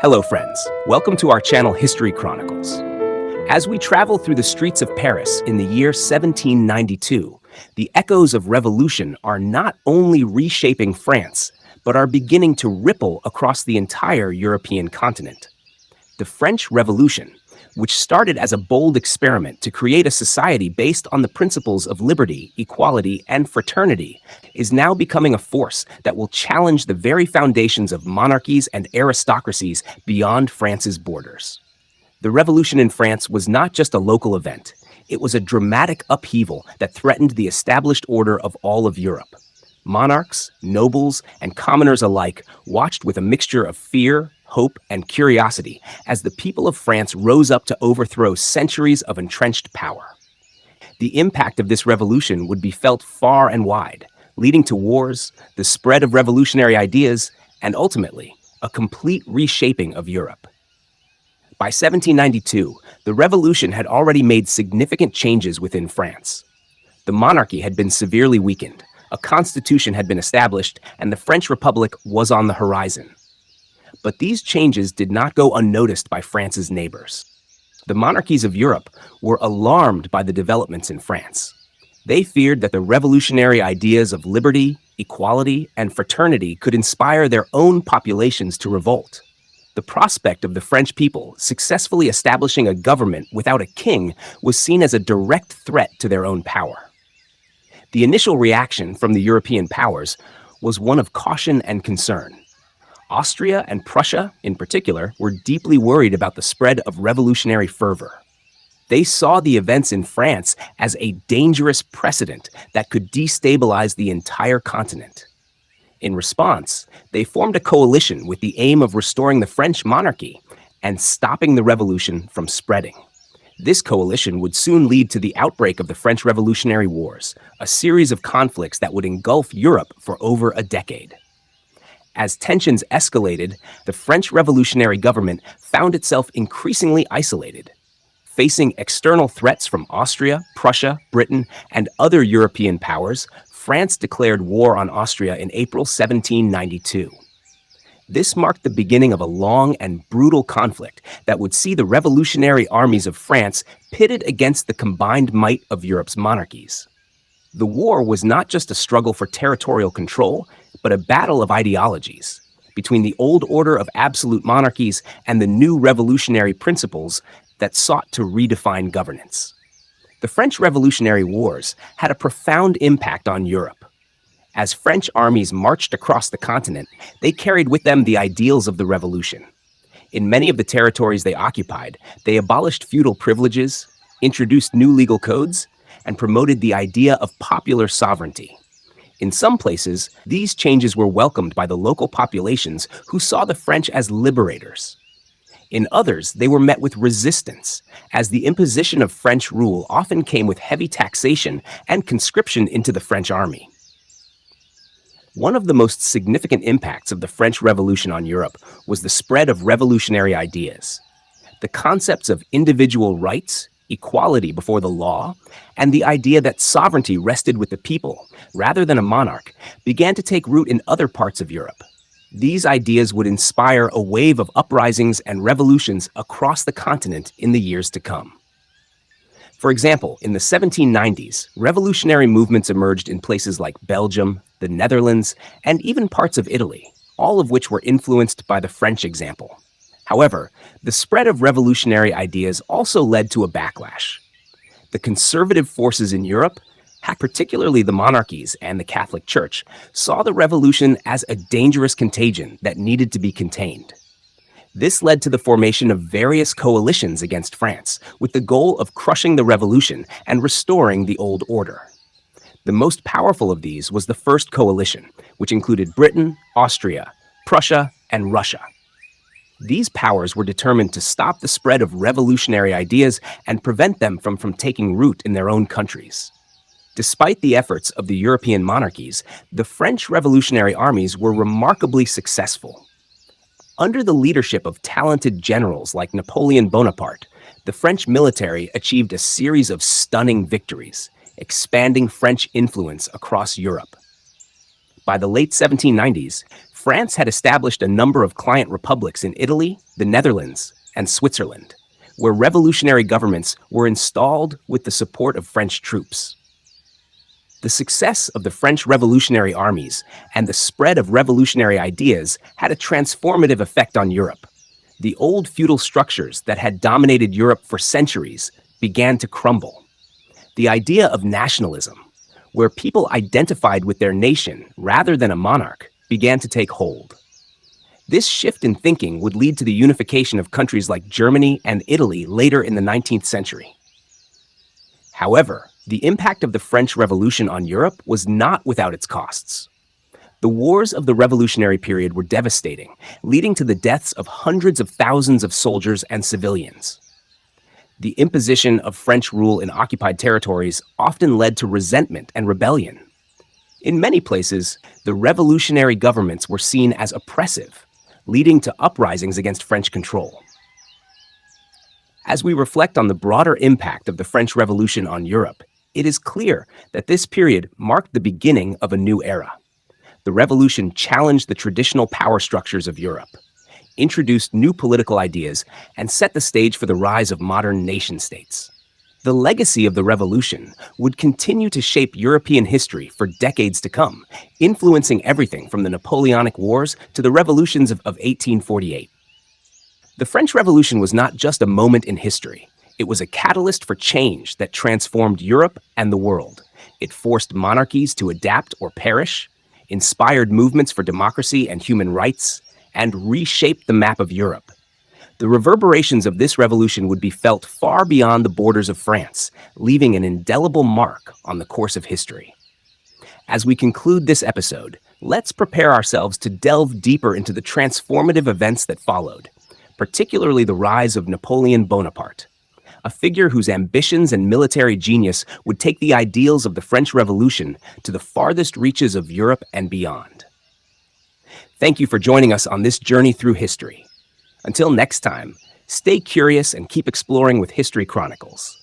Hello friends, welcome to our channel History Chronicles. As we travel through the streets of Paris in the year 1792, the echoes of revolution are not only reshaping France, but are beginning to ripple across the entire European continent. The French Revolution, which started as a bold experiment to create a society based on the principles of liberty, equality, and fraternity, is now becoming a force that will challenge the very foundations of monarchies and aristocracies beyond France's borders. The revolution in France was not just a local event. It was a dramatic upheaval that threatened the established order of all of Europe. Monarchs, nobles, and commoners alike watched with a mixture of fear, hope, and curiosity as the people of France rose up to overthrow centuries of entrenched power. The impact of this revolution would be felt far and wide, leading to wars, the spread of revolutionary ideas, and ultimately, a complete reshaping of Europe. By 1792, the revolution had already made significant changes within France. The monarchy had been severely weakened, a constitution had been established, and the French Republic was on the horizon. But these changes did not go unnoticed by France's neighbors. The monarchies of Europe were alarmed by the developments in France. They feared that the revolutionary ideas of liberty, equality, and fraternity could inspire their own populations to revolt. The prospect of the French people successfully establishing a government without a king was seen as a direct threat to their own power. The initial reaction from the European powers was one of caution and concern. Austria and Prussia, in particular, were deeply worried about the spread of revolutionary fervor. They saw the events in France as a dangerous precedent that could destabilize the entire continent. In response, they formed a coalition with the aim of restoring the French monarchy and stopping the revolution from spreading. This coalition would soon lead to the outbreak of the French Revolutionary Wars, a series of conflicts that would engulf Europe for over a decade. As tensions escalated, the French revolutionary government found itself increasingly isolated. Facing external threats from Austria, Prussia, Britain, and other European powers, France declared war on Austria in April 1792. This marked the beginning of a long and brutal conflict that would see the revolutionary armies of France pitted against the combined might of Europe's monarchies. The war was not just a struggle for territorial control, but a battle of ideologies between the old order of absolute monarchies and the new revolutionary principles that sought to redefine governance. The French Revolutionary Wars had a profound impact on Europe. As French armies marched across the continent, they carried with them the ideals of the revolution. In many of the territories they occupied, they abolished feudal privileges, introduced new legal codes, and promoted the idea of popular sovereignty. In some places, these changes were welcomed by the local populations who saw the French as liberators. In others, they were met with resistance, as the imposition of French rule often came with heavy taxation and conscription into the French army. One of the most significant impacts of the French Revolution on Europe was the spread of revolutionary ideas. The concepts of individual rights, equality before the law, and the idea that sovereignty rested with the people, rather than a monarch, began to take root in other parts of Europe. These ideas would inspire a wave of uprisings and revolutions across the continent in the years to come. For example, in the 1790s, revolutionary movements emerged in places like Belgium, the Netherlands, and even parts of Italy, all of which were influenced by the French example. However, the spread of revolutionary ideas also led to a backlash. The conservative forces in Europe, particularly the monarchies and the Catholic Church, saw the revolution as a dangerous contagion that needed to be contained. This led to the formation of various coalitions against France, with the goal of crushing the revolution and restoring the old order. The most powerful of these was the First Coalition, which included Britain, Austria, Prussia, and Russia. These powers were determined to stop the spread of revolutionary ideas and prevent them from taking root in their own countries. Despite the efforts of the European monarchies, the French revolutionary armies were remarkably successful. Under the leadership of talented generals like Napoleon Bonaparte, the French military achieved a series of stunning victories, expanding French influence across Europe. By the late 1790s, France had established a number of client republics in Italy, the Netherlands, and Switzerland, where revolutionary governments were installed with the support of French troops. The success of the French revolutionary armies and the spread of revolutionary ideas had a transformative effect on Europe. The old feudal structures that had dominated Europe for centuries began to crumble. The idea of nationalism, where people identified with their nation rather than a monarch, began to take hold. This shift in thinking would lead to the unification of countries like Germany and Italy later in the 19th century. However, the impact of the French Revolution on Europe was not without its costs. The wars of the revolutionary period were devastating, leading to the deaths of hundreds of thousands of soldiers and civilians. The imposition of French rule in occupied territories often led to resentment and rebellion. In many places, the revolutionary governments were seen as oppressive, leading to uprisings against French control. As we reflect on the broader impact of the French Revolution on Europe, it is clear that this period marked the beginning of a new era. The revolution challenged the traditional power structures of Europe, introduced new political ideas, and set the stage for the rise of modern nation-states. The legacy of the revolution would continue to shape European history for decades to come, influencing everything from the Napoleonic Wars to the revolutions of 1848. The French Revolution was not just a moment in history. It was a catalyst for change that transformed Europe and the world. It forced monarchies to adapt or perish, inspired movements for democracy and human rights, and reshaped the map of Europe. The reverberations of this revolution would be felt far beyond the borders of France, leaving an indelible mark on the course of history. As we conclude this episode, let's prepare ourselves to delve deeper into the transformative events that followed, particularly the rise of Napoleon Bonaparte, a figure whose ambitions and military genius would take the ideals of the French Revolution to the farthest reaches of Europe and beyond. Thank you for joining us on this journey through history. Until next time, stay curious and keep exploring with History Chronicles.